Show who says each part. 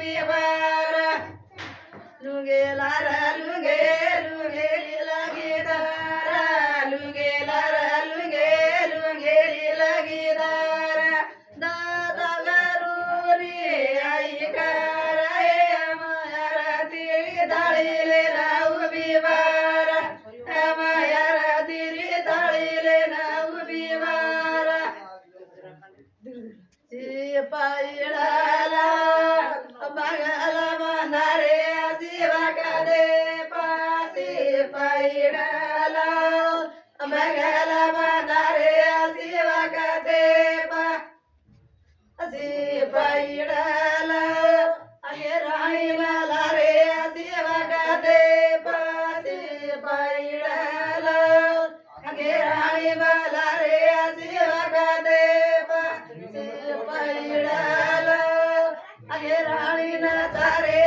Speaker 1: उभी बारा लुंगेला रा लुंगे लुंगे लगीदारा लुंगेला रा लुंगे लुंगे लगीदारा दादा गरुरी आई कराए माया तिरी दाळीले ना उभी बारा माया तिरी दाळीले ना उभी बारा पायडाला बघायला मानारे शिवा कदे पासी पायडाला बघायला मानारे शिवा कदे पासी पायडाला अगे राणी मला रे शिवा कदे पासी पायडाला अगे राणी मला रे शिवा कदे पायडाला अगे राणी ना तारे